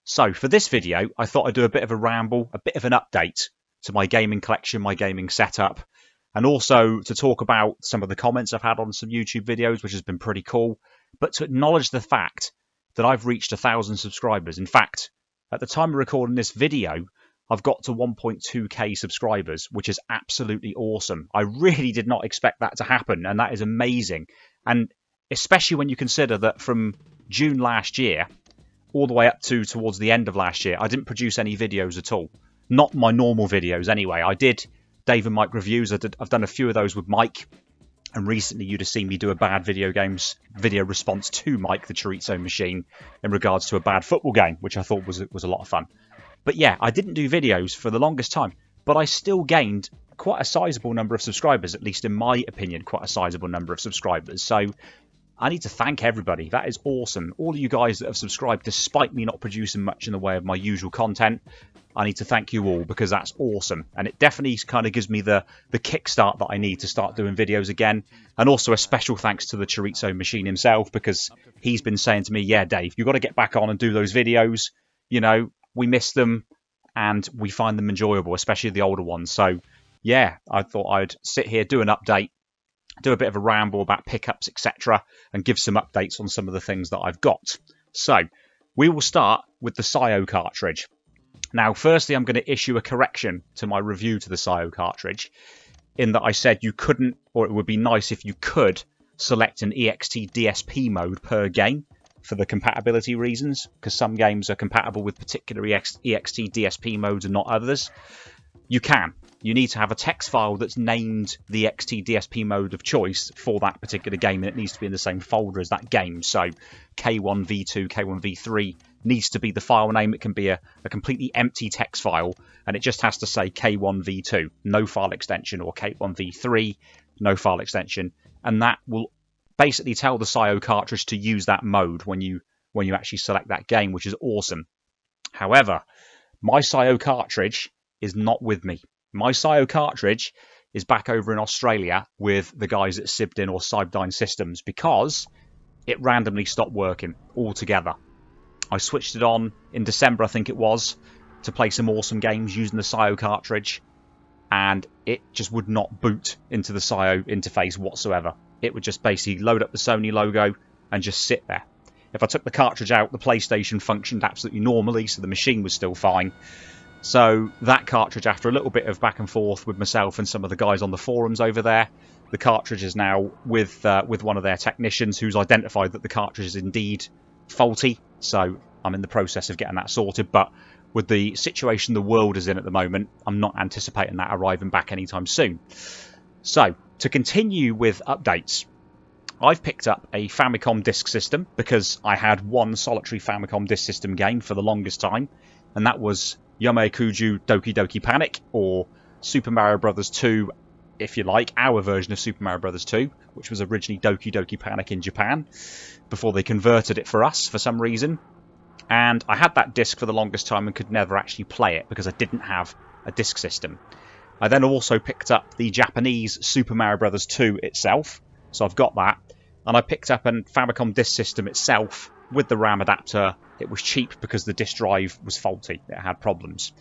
So for this video, I thought I'd do a bit of a ramble, a bit of an update to my gaming collection, my gaming setup, and also to talk about some of the comments I've had on some YouTube videos, which has been pretty cool, but to acknowledge the fact that I've reached 1,000 subscribers. In fact, at the time of recording this video, I've got to 1.2k subscribers, which is absolutely awesome. I really did not expect that to happen, and that is amazing. And especially when you consider that from June last year, all the way up to towards the end of last year, I didn't produce any videos at all. Not my normal videos anyway. I did Dave and Mike reviews. I've done a few of those with Mike. And recently you'd have seen me do a bad video response to Mike, the Chorizo Machine, in regards to a bad football game, which I thought was a lot of fun. But yeah, I didn't do videos for the longest time, but I still gained quite a sizable number of subscribers, at least in my opinion, quite a sizable number of subscribers. So I need to thank everybody. That is awesome. All of you guys that have subscribed, despite me not producing much in the way of my usual content, I need to thank you all because that's awesome. And it definitely kind of gives me the kickstart that I need to start doing videos again. And also a special thanks to the Chorizo Machine himself, because he's been saying to me, yeah, Dave, you've got to get back on and do those videos. You know, we miss them and we find them enjoyable, especially the older ones. So yeah, I thought I'd sit here, do an update, do a bit of a ramble about pickups, etc., and give some updates on some of the things that I've got. So we will start with the SIO cartridge. Now, firstly, I'm going to issue a correction to my review to the SIO cartridge, in that I said you couldn't, or it would be nice if you could, select an EXT DSP mode per game for the compatibility reasons, because some games are compatible with particular EXT DSP modes and not others. You can. You need to have a text file that's named the EXT DSP mode of choice for that particular game, and it needs to be in the same folder as that game. So K1V2, K1V3 needs to be the file name. It can be a completely empty text file, and it just has to say K1V2, no file extension, or K1V3, no file extension, and that will basically tell the SIO cartridge to use that mode when you actually select that game, which is awesome. However, my SIO cartridge is not with me. My SIO cartridge is back over in Australia with the guys at Sibdin or Cyberdyne Systems, because it randomly stopped working altogether. I switched it on in December, I think it was, to play some awesome games using the SIO cartridge, and it just would not boot into the SIO interface whatsoever. It would just basically load up the Sony logo and just sit there. If I took the cartridge out, the PlayStation functioned absolutely normally, so the machine was still fine. So that cartridge, after a little bit of back and forth with myself and some of the guys on the forums over there, the cartridge is now with one of their technicians who's identified that the cartridge is indeed faulty. So I'm in the process of getting that sorted. But with the situation the world is in at the moment, I'm not anticipating that arriving back anytime soon. So to continue with updates, I've picked up a Famicom disk system because I had one solitary Famicom disk system game for the longest time, and that was Yameikuju Doki Doki Panic, or Super Mario Bros. 2, if you like, our version of Super Mario Bros. 2, which was originally Doki Doki Panic in Japan, before they converted it for us for some reason. And I had that disc for the longest time and could never actually play it because I didn't have a disk system. I then also picked up the Japanese Super Mario Bros. 2 itself, so I've got that. And I picked up a Famicom disk system itself with the RAM adapter. It was cheap because the disk drive was faulty. It had problems.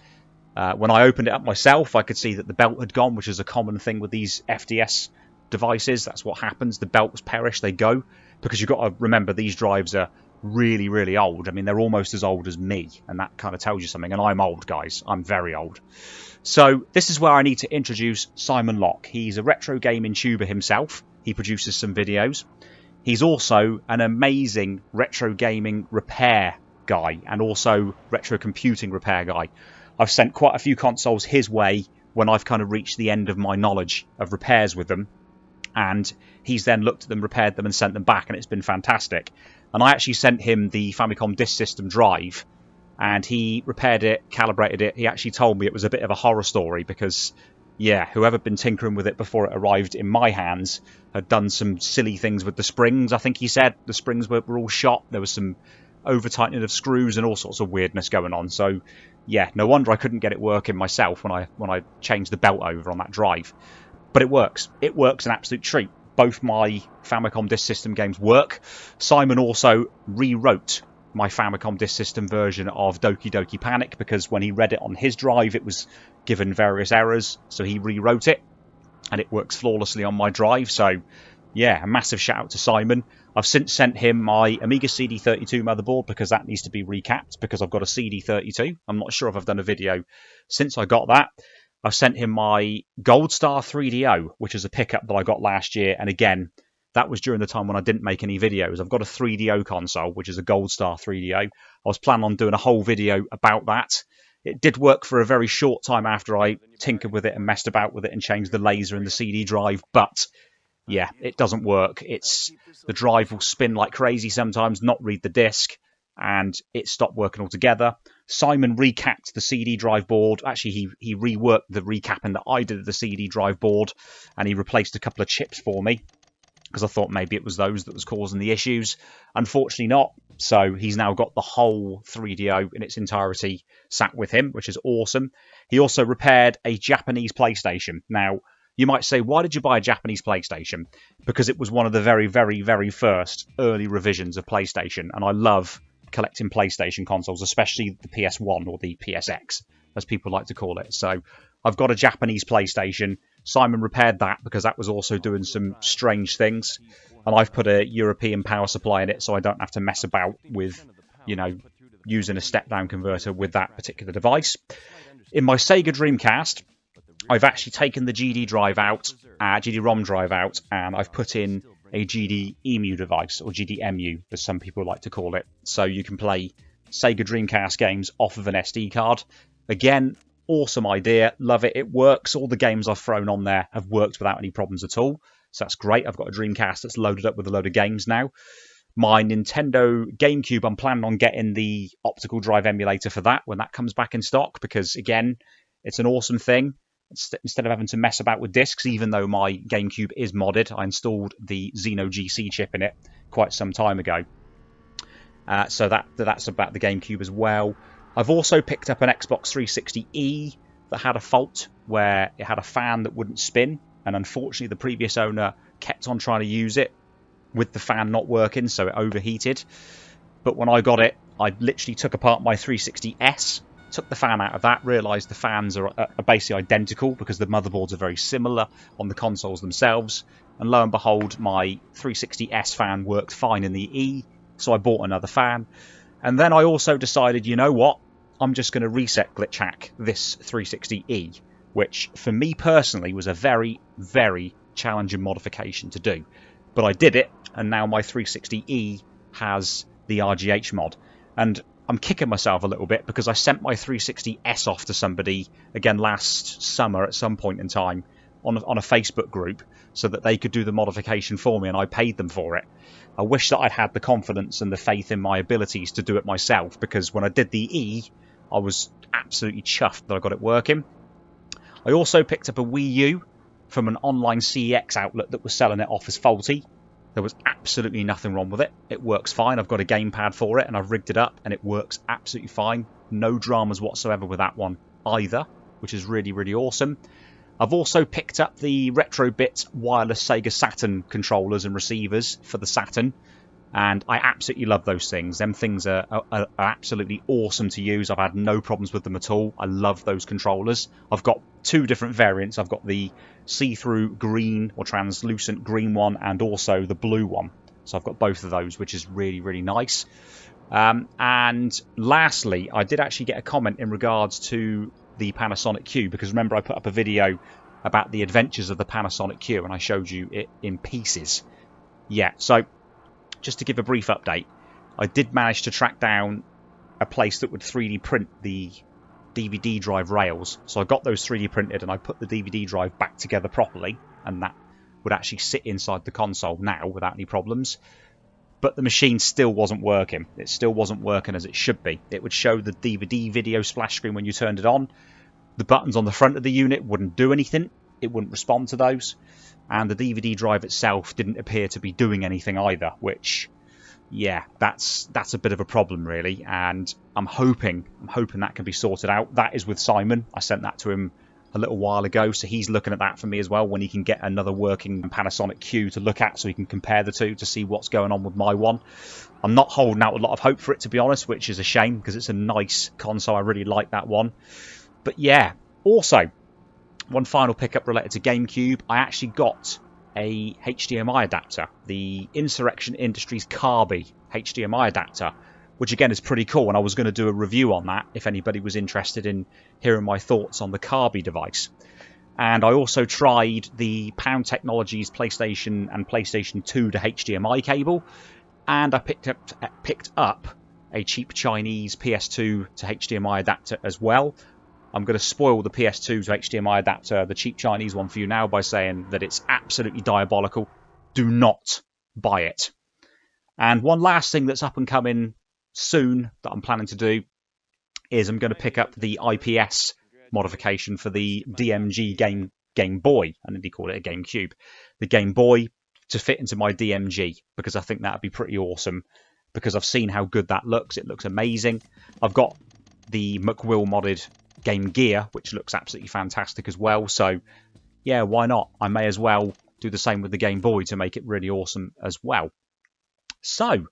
When I opened it up myself, I could see that the belt had gone, which is a common thing with these FDS devices. That's what happens. The belts perish, they go. Because you've got to remember, these drives are really, really old. I mean, they're almost as old as me, and that kind of tells you something. And I'm old, guys. I'm very old. So this is where I need to introduce Simon Locke. He's a retro gaming tuber himself. He produces some videos. He's also an amazing retro gaming repair guy, and also retro computing repair guy. I've sent quite a few consoles his way when I've kind of reached the end of my knowledge of repairs with them, and he's then looked at them, repaired them, and sent them back, and it's been fantastic. And I actually sent him the Famicom disk system drive, and he repaired it, calibrated it. He actually told me it was a bit of a horror story because, yeah, whoever had been tinkering with it before it arrived in my hands had done some silly things with the springs. I think he said the springs were all shot. There was some over-tightening of screws and all sorts of weirdness going on. So, yeah, no wonder I couldn't get it working myself when I changed the belt over on that drive. But it works. It works an absolute treat. Both my Famicom disk system games work. Simon also rewrote my Famicom Disk System version of Doki Doki Panic, because when he read it on his drive, it was given various errors, so he rewrote it, and it works flawlessly on my drive. So yeah, a massive shout out to Simon. I've since sent him my Amiga CD32 motherboard because that needs to be recapped because I've got a CD32. I'm not sure if I've done a video since I got that. I've sent him my Gold Star 3DO, which is a pickup that I got last year. And again, that was during the time when I didn't make any videos. I've got a 3DO console, which is a Gold Star 3DO. I was planning on doing a whole video about that. It did work for a very short time after I tinkered with it and messed about with it and changed the laser in the CD drive, but yeah, it doesn't work. The drive will spin like crazy sometimes, not read the disk, and it stopped working altogether. Simon recapped the CD drive board. Actually, he reworked the recapping that I did of the CD drive board, and he replaced a couple of chips for me because I thought maybe it was those that was causing the issues. Unfortunately not. So he's now got the whole 3DO in its entirety sat with him, which is awesome. He also repaired a Japanese PlayStation. Now, you might say, why did you buy a Japanese PlayStation? Because it was one of the very, very, very first early revisions of PlayStation. And I love collecting PlayStation consoles, especially the PS1 or the PSX, as people like to call it. So I've got a Japanese PlayStation. Simon repaired that because that was also doing some strange things. And I've put a European power supply in it so I don't have to mess about with, using a step-down converter with that particular device. In my Sega Dreamcast, I've actually taken the GD-ROM drive out, and I've put in a GD-EMU device, or GD-EMU, as some people like to call it. So you can play Sega Dreamcast games off of an SD card. Again, awesome idea, love it, it works. All the games I've thrown on there have worked without any problems at all. So that's great. I've got a Dreamcast that's loaded up with a load of games now. My Nintendo GameCube, I'm planning on getting the optical drive emulator for that when that comes back in stock, because again, it's an awesome thing. Instead of having to mess about with discs, even though my GameCube is modded, I installed the Xeno GC chip in it quite some time ago. So that's about the GameCube as well. I've also picked up an Xbox 360E that had a fault where it had a fan that wouldn't spin, and unfortunately the previous owner kept on trying to use it with the fan not working, so it overheated. But when I got it, I literally took apart my 360S, took the fan out of that, realised the fans are basically identical because the motherboards are very similar on the consoles themselves, and lo and behold, my 360S fan worked fine in the E, so I bought another fan. And then I also decided, you know what, I'm just going to reset glitch hack this 360E, which for me personally was a very, very challenging modification to do. But I did it, and now my 360E has the RGH mod. And I'm kicking myself a little bit because I sent my 360S off to somebody, again last summer at some point in time, on a Facebook group, so that they could do the modification for me, and I paid them for it. I wish that I'd had the confidence and the faith in my abilities to do it myself, because when I did the E, I was absolutely chuffed that I got it working. I also picked up a Wii U from an online CEX outlet that was selling it off as faulty. There was absolutely nothing wrong with it. It works fine. I've got a gamepad for it and I've rigged it up and it works absolutely fine. No dramas whatsoever with that one either, which is really, really awesome. I've also picked up the Retrobit wireless Sega Saturn controllers and receivers for the Saturn, and I absolutely love those things. Them things are absolutely awesome to use. I've had no problems with them at all. I love those controllers. I've got two different variants. I've got the see-through green or translucent green one and also the blue one. So I've got both of those, which is really, really nice. And lastly, I did actually get a comment in regards to the Panasonic Q, because remember I put up a video about the adventures of the Panasonic Q and I showed you it in pieces. Yeah, so just to give a brief update, I did manage to track down a place that would 3D print the DVD drive rails. So I got those 3D printed and I put the DVD drive back together properly, and that would actually sit inside the console now without any problems. But the machine still wasn't working. It still wasn't working as it should be. It would show the DVD video splash screen when you turned it on. The buttons on the front of the unit wouldn't do anything. It wouldn't respond to those. And the DVD drive itself didn't appear to be doing anything either, which, yeah, that's a bit of a problem really. And I'm hoping that can be sorted out. That is with Simon. I sent that to him a little while ago, so he's looking at that for me as well, when he can get another working Panasonic Q to look at so he can compare the two to see what's going on with my one. I'm not holding out a lot of hope for it, to be honest, which is a shame because it's a nice console. I really like that one. But yeah, also, one final pickup related to GameCube. I actually got a HDMI adapter, the Insurrection Industries Carby HDMI adapter, which again is pretty cool, and I was going to do a review on that if anybody was interested in hearing my thoughts on the Carby device. And I also tried the Pound Technologies PlayStation and PlayStation 2 to HDMI cable, and I picked up a cheap Chinese PS2 to HDMI adapter as well. I'm going to spoil the PS2 to HDMI adapter, the cheap Chinese one, for you now by saying that it's absolutely diabolical. Do not buy it. And one last thing that's up and coming soon that I'm planning to do is I'm going to pick up the IPS modification for the DMG Game Boy. I nearly called it a GameCube. The Game Boy to fit into my DMG, because I think that would be pretty awesome, because I've seen how good that looks. It looks amazing. I've got the McWill modded Game Gear, which looks absolutely fantastic as well. So yeah, why not? I may as well do the same with the Game Boy to make it really awesome as well. So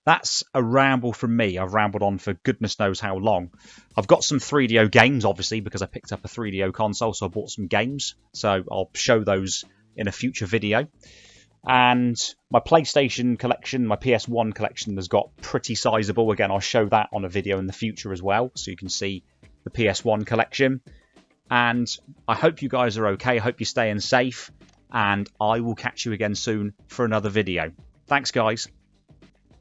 that's a ramble from me. I've rambled on for goodness knows how long. I've got some 3DO games, obviously, because I picked up a 3DO console, so I bought some games. So I'll show those in a future video. And my PlayStation collection, my PS1 collection, has got pretty sizable. Again, I'll show that on a video in the future as well, so you can see the PS1 collection. And I hope you guys are okay. I hope you're staying safe. And I will catch you again soon for another video. Thanks, guys.